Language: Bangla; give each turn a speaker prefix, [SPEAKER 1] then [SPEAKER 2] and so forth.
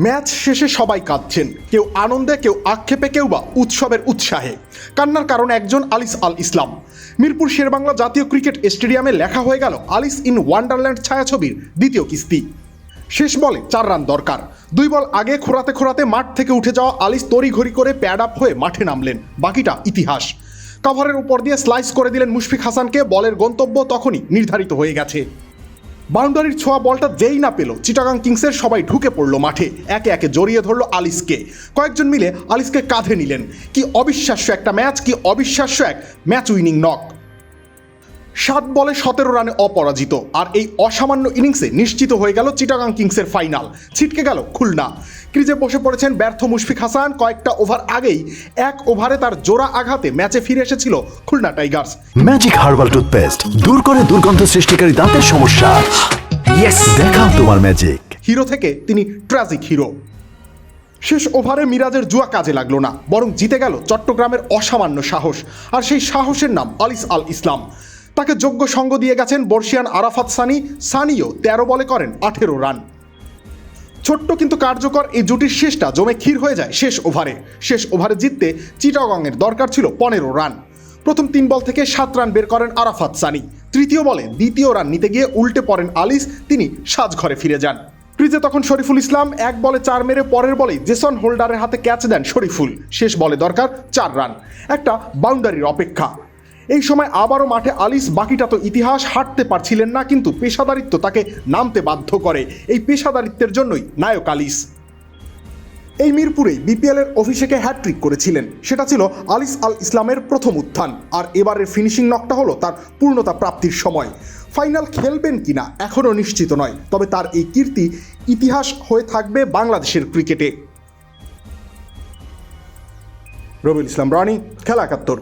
[SPEAKER 1] ম্যাচ শেষে সবাই কাঁদছেন, কেউ আনন্দে, কেউ আক্ষেপে, কেউ বা উৎসবের উৎসাহে। কান্নার কারণ একজন, আলিস আল ইসলাম। মিরপুর শেরেবাংলা জাতীয় ক্রিকেট স্টেডিয়ামে লেখা হয়ে গেল আলিস ইন ওয়ান্ডারল্যান্ড ছায়াছবির দ্বিতীয় কিস্তি। শেষ বলে 4 রান দরকার। 2 বল আগে খোঁড়াতে খোঁড়াতে মাঠ থেকে উঠে যাওয়া আলিস তড়িঘড়ি করে প্যাড আপ হয়ে মাঠে নামলেন। বাকিটা ইতিহাস। কভারের উপর দিয়ে স্লাইস করে দিলেন মুশফিক হাসানকে। বলের গন্তব্য তখনই নির্ধারিত হয়ে গেছে। বাউন্ডারির ছোঁয়া বলটা যেই না পেল, চিটাগাং কিংসের সবাই ঢুকে পড়ল মাঠে। একে একে জড়িয়ে ধরলো আলিসকে। কয়েকজন মিলে আলিসকে কাঁধে নিলেন। কি অবিশ্বাস্য একটা ম্যাচ, কি অবিশ্বাস্য এক ম্যাচ উইনিং নক। 7 বলে 17 রানে অপরাজিত। আর এই অসামান্য ইনিংসে নিশ্চিত হয়ে গেল চিটাগাং কিংসের ফাইনাল। ছিটকে গেল খুলনা। ক্রিজে বসে পড়েছেন ব্যর্থ মুশফিক হাসান। কয়েকটা ওভার আগেই 1 ওভারে তার জোড়া আঘাতে ম্যাচে ফিরে এসেছিল Khulna Tigers.
[SPEAKER 2] Magic herbal toothpaste দূর করে দুর্গন্ধ সৃষ্টিকারী দাঁতের সমস্যা। ইয়েস, দেখাও তোমার ম্যাজিক।
[SPEAKER 1] হিরো থেকে তিনি ট্র্যাজিক হিরো। শেষ ওভারে মিরাজের জুয়া কাজে লাগলো না, বরং জিতে গেল চট্টগ্রামের অসামান্য সাহস। আর সেই সাহসের নাম আলিস আল ইসলাম। তাকে যোগ্য সঙ্গ দিয়ে গেছেন বর্ষিয়ান আরাফাত সানি। সানিও 13 বলে করেন 18 রান। ছোট্ট কিন্তু কার্যকর এই জুটির শেষটা জমে ক্ষীর হয়ে যায় শেষ ওভারে। শেষ ওভারে জিততে চিটাগংয়ের দরকার ছিল 15 রান। প্রথম 3 বল থেকে 7 রান বের করেন আরাফাত সানি। তৃতীয় বলে দ্বিতীয় রান নিতে গিয়ে উল্টে পড়েন আলিস। তিনি সাজঘরে ফিরে যান। ক্রিজে তখন শরীফুল ইসলাম 1 বলে 4 মেরে পরের বলেই জেসন হোল্ডারের হাতে ক্যাচ দেন শরীফুল। শেষ বলে দরকার 4 রান, একটা বাউন্ডারির অপেক্ষা। এই সময় আবারও মাঠে আলিস। বাকিটা তো ইতিহাস। হাঁটতে পারছিলেন না, কিন্তু পেশাদারিত্ব তাকে নামতে বাধ্য করে। এই পেশাদারিত্বের জন্যই নায়ক আলিস। এই মিরপুরেই বিপিএলের অভিষেকে হ্যাট্রিক করেছিলেন। সেটা ছিল আলিস আল ইসলামের প্রথম উত্থান। আর এবারের ফিনিশিং নকটা হলো তার পূর্ণতা প্রাপ্তির সময়। ফাইনাল খেলবেন কিনা এখনও নিশ্চিত নয়, তবে তার এই কীর্তি ইতিহাস হয়ে থাকবে বাংলাদেশের ক্রিকেটে। রবিউল ইসলাম রানি, খেলা 71।